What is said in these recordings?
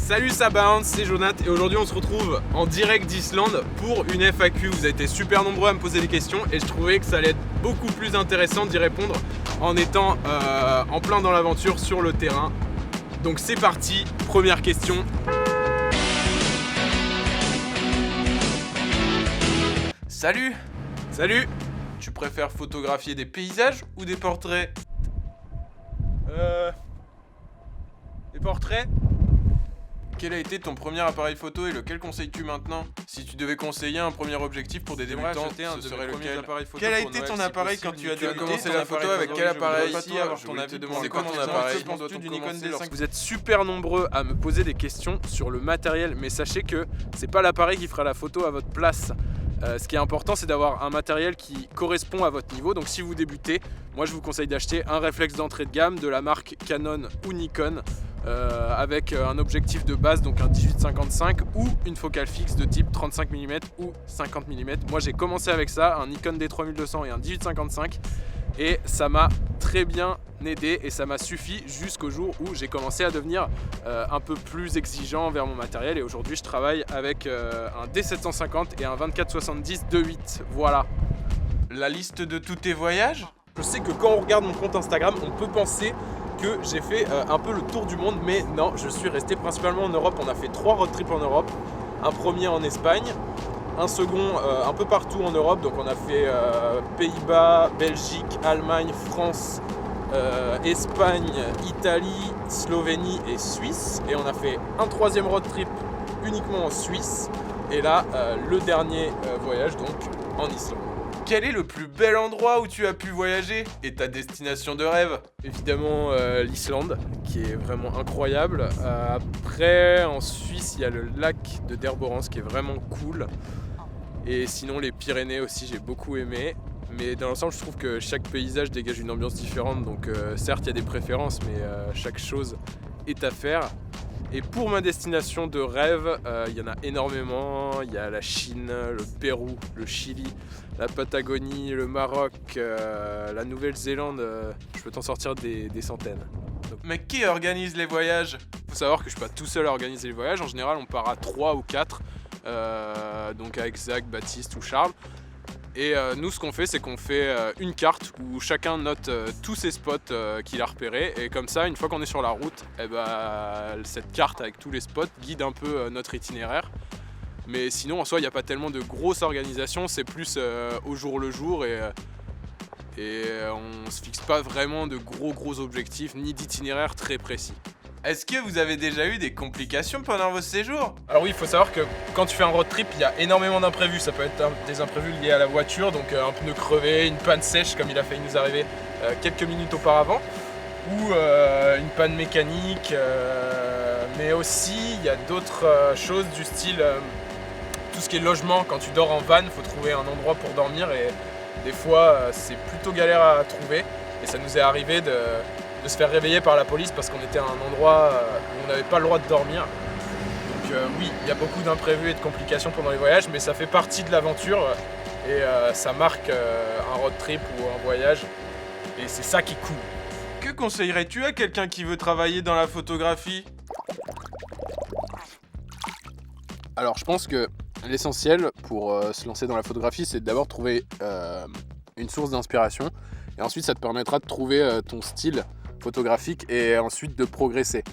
Salut ça bounce, c'est Jonathan et aujourd'hui on se retrouve en direct d'Islande pour une FAQ. Vous avez été super nombreux à me poser des questions et je trouvais que ça allait être beaucoup plus intéressant d'y répondre en étant en plein dans l'aventure sur le terrain. Donc c'est parti, première question. Salut! Salut! Tu préfères photographier des paysages ou des portraits? Des portraits? Quel a été ton premier appareil photo et lequel conseilles-tu maintenant? Si tu devais conseiller un premier objectif pour des débutants, ce serait lequel? Quel a été ton appareil quand tu as commencé la photo? Avec quel appareil? C'est quoi ton appareil? Du Nikon D5. Vous êtes super nombreux à me poser des questions sur le matériel, mais sachez que c'est pas l'appareil qui fera la photo à votre place. Ce qui est important, c'est d'avoir un matériel qui correspond à votre niveau. Donc si vous débutez, moi je vous conseille d'acheter un réflexe d'entrée de gamme de la marque Canon ou Nikon avec un objectif de base, donc un 18-55 ou une focale fixe de type 35 mm ou 50 mm. Moi j'ai commencé avec ça, un Nikon D3200 et un 18-55 et ça m'a très bien aidé et ça m'a suffi jusqu'au jour où j'ai commencé à devenir un peu plus exigeant envers mon matériel et aujourd'hui je travaille avec un D750 et un 24-70 2.8. Voilà. La liste de tous tes voyages? Je sais que quand on regarde mon compte Instagram, on peut penser que j'ai fait un peu le tour du monde, mais non, je suis resté principalement en Europe. On a fait 3 road trips en Europe, un premier en Espagne, un second un peu partout en Europe, donc on a fait Pays-Bas, Belgique, Allemagne, France, Espagne, Italie, Slovénie et Suisse, et on a fait un troisième road trip uniquement en Suisse, et là le dernier voyage donc en Islande. Quel est le plus bel endroit où tu as pu voyager et ta destination de rêve? Évidemment l'Islande, qui est vraiment incroyable. Après, en Suisse, il y a le lac de Derborance qui est vraiment cool. Et sinon, les Pyrénées aussi, j'ai beaucoup aimé. Mais dans l'ensemble, je trouve que chaque paysage dégage une ambiance différente. Donc certes, il y a des préférences, mais chaque chose est à faire. Et pour ma destination de rêve, il y en a énormément. Il y a la Chine, le Pérou, le Chili, la Patagonie, le Maroc, la Nouvelle-Zélande. Je peux t'en sortir des centaines. Donc, mais qui organise les voyages? faut savoir que je suis pas tout seul à organiser les voyages. En général, on part à 3 ou 4. Donc avec Zach, Baptiste ou Charles. Et nous, ce qu'on fait, c'est qu'on fait une carte où chacun note tous ses spots qu'il a repérés. Et comme ça, une fois qu'on est sur la route, cette carte avec tous les spots guide un peu notre itinéraire. Mais sinon, en soi, il n'y a pas tellement de grosse organisation. C'est plus au jour le jour et on se fixe pas vraiment de gros objectifs ni d'itinéraire très précis. Est-ce que vous avez déjà eu des complications pendant vos séjours? Alors oui, il faut savoir que quand tu fais un road trip, il y a énormément d'imprévus. Ça peut être des imprévus liés à la voiture, donc un pneu crevé, une panne sèche comme il a failli nous arriver quelques minutes auparavant, ou une panne mécanique, mais aussi il y a d'autres choses du style tout ce qui est logement. Quand tu dors en van, il faut trouver un endroit pour dormir et des fois c'est plutôt galère à trouver et ça nous est arrivé de se faire réveiller par la police parce qu'on était à un endroit où on n'avait pas le droit de dormir. Donc oui, il y a beaucoup d'imprévus et de complications pendant les voyages, mais ça fait partie de l'aventure et ça marque un road trip ou un voyage et c'est ça qui est cool. Que conseillerais-tu à quelqu'un qui veut travailler dans la photographie? Alors je pense que l'essentiel pour se lancer dans la photographie, c'est d'abord trouver une source d'inspiration et ensuite ça te permettra de trouver ton style photographique et ensuite de progresser.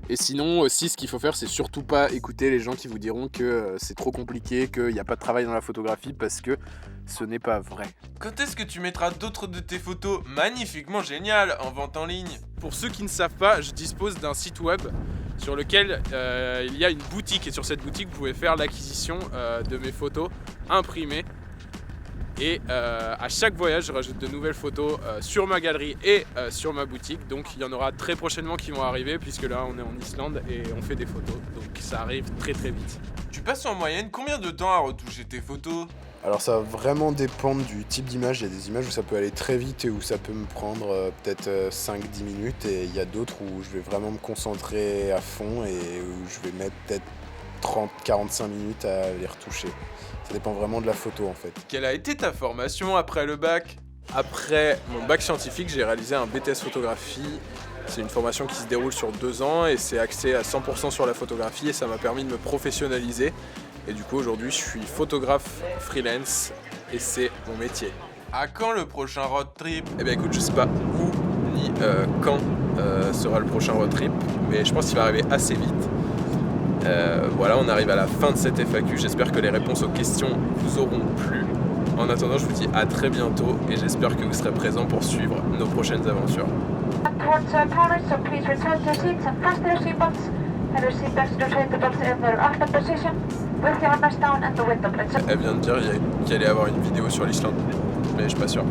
Et sinon aussi, ce qu'il faut faire, c'est surtout pas écouter les gens qui vous diront que c'est trop compliqué, qu'il n'y a pas de travail dans la photographie, parce que ce n'est pas vrai. Quand est-ce que tu mettras d'autres de tes photos magnifiquement géniales en vente en ligne? Pour ceux qui ne savent pas, je dispose d'un site web sur lequel il y a une boutique, et sur cette boutique vous pouvez faire l'acquisition de mes photos imprimées. Et à chaque voyage, je rajoute de nouvelles photos sur ma galerie et sur ma boutique. Donc il y en aura très prochainement qui vont arriver puisque là on est en Islande et on fait des photos. Donc ça arrive très vite. Tu passes en moyenne combien de temps à retoucher tes photos? Alors ça va vraiment dépendre du type d'image. Il y a des images où ça peut aller très vite et où ça peut me prendre peut-être 5-10 minutes. Et il y a d'autres où je vais vraiment me concentrer à fond et où je vais mettre peut-être 30-45 minutes à les retoucher. Ça dépend vraiment de la photo en fait. Quelle a été ta formation après le bac? Après mon bac scientifique, j'ai réalisé un BTS photographie C'est une formation qui se déroule sur 2 ans et c'est axé à 100% sur la photographie et ça m'a permis de me professionnaliser. Et du coup aujourd'hui je suis photographe freelance et c'est mon métier. À quand le prochain road trip? Eh bien écoute, je sais pas où ni quand sera le prochain road trip, mais je pense qu'il va arriver assez vite. Voilà, on arrive à la fin de cette FAQ, j'espère que les réponses aux questions vous auront plu. En attendant, je vous dis à très bientôt et j'espère que vous serez présents pour suivre nos prochaines aventures. Elle vient de dire qu'il allait y avoir une vidéo sur l'Islande, mais je suis pas sûr.